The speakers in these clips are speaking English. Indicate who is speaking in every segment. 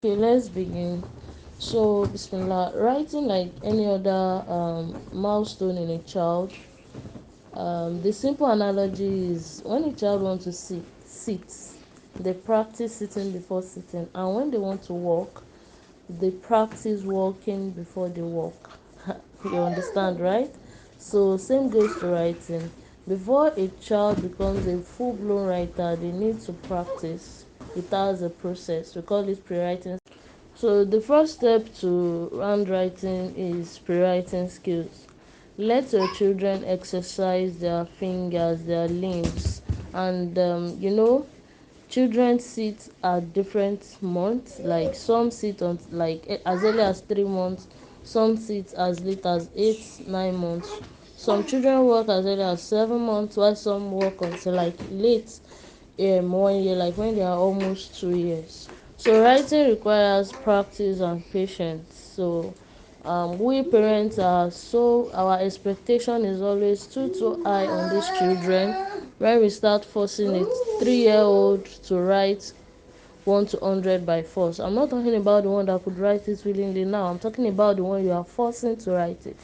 Speaker 1: Okay, let's begin. So, Bismillah, writing like any other milestone in a child. The simple analogy is when a child wants to sit, they practice sitting before sitting, and when they want to walk, they practice walking before they walk. You understand, right? So, same goes to writing. Before a child becomes a full blown writer, they need to practice. It has a process. We call it pre writing. So the first step to handwriting is pre-writing skills. Let your children exercise their fingers, their limbs, and children sit at different months. Like some sit on like as early as 3 months, some sit as late as 8, 9 months. Some children work as early as 7 months, while some work until like late 1 year, like when they are almost 2 years. So writing requires practice and patience. So we parents are so our expectation is always too high on these children. When we start forcing a 3-year-old to write 1 to 100 by force, I'm not talking about the one that could write it willingly now. I'm talking about the one you are forcing to write it.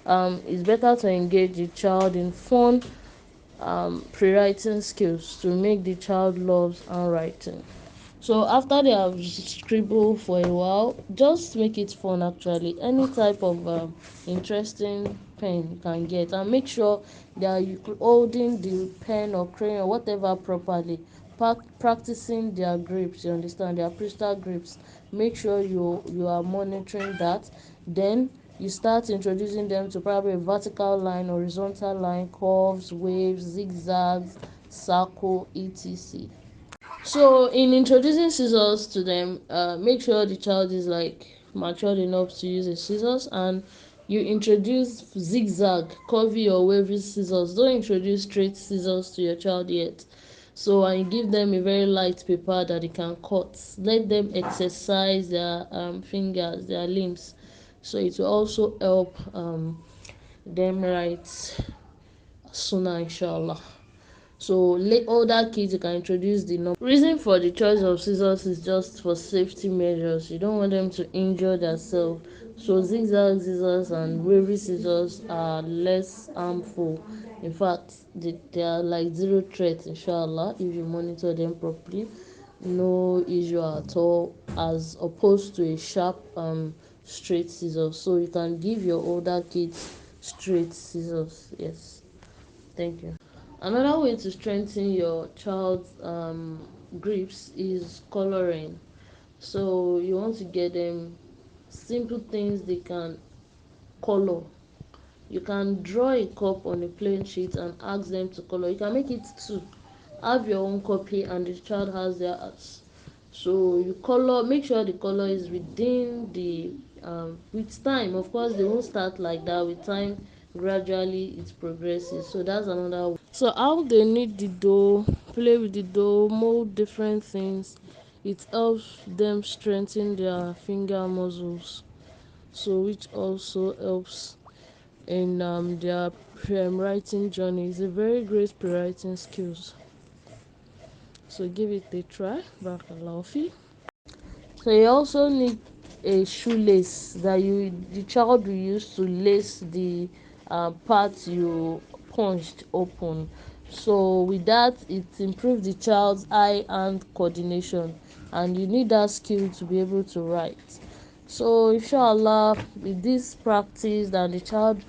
Speaker 1: It's better to engage the child in fun pre-writing skills to make the child loves handwriting. So after they have scribbled for a while, just make it fun. Actually, any type of interesting pen you can get, and make sure they are holding the pen or crayon, whatever, properly. Practicing their grips, you understand, their crystal grips. Make sure you are monitoring that. Then you start introducing them to probably a vertical line, horizontal line, curves, waves, zigzags, circle, etc. So in introducing scissors to them, make sure the child is like matured enough to use a scissors, and you introduce zigzag, curvy or wavy scissors. Don't introduce straight scissors to your child yet. So and give them a very light paper that they can cut. Let them exercise their fingers, their limbs. So it will also help them write sooner, inshallah. So older kids, you can introduce the number. Reason for the choice of scissors is just for safety measures. You don't want them to injure themselves. So zigzag scissors and wavy scissors are less harmful. In fact, they are like zero threat, inshallah, if you monitor them properly. No issue at all, as opposed to a sharp straight scissors. So you can give your older kids straight scissors. Yes, thank you. Another way to strengthen your child's grips is coloring. So you want to get them simple things they can color. You can draw a cup on a plain sheet and ask them to color. You can make it two. Have your own copy and the child has theirs. So you color, make sure the color is within the with time. Of course, they won't start like that. With time, gradually it progresses. So that's another way. So how they knead the dough, play with the dough, mold different things. It helps them strengthen their finger muscles. So which also helps in their writing journey. It's a very great pre-writing skills. So give it a try. Barakallahu fi. So you also need a shoelace that the child will use to lace the part you punched open. So with that, it improves the child's eye hand coordination, and you need that skill to be able to write. So inshallah, with this practice, that the child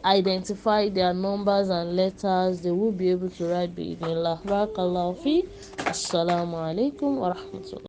Speaker 1: identify their numbers and letters, they will be able to write bi idhnillah. Barakallahu fi. Assalamu alaikum wa rahmatullah.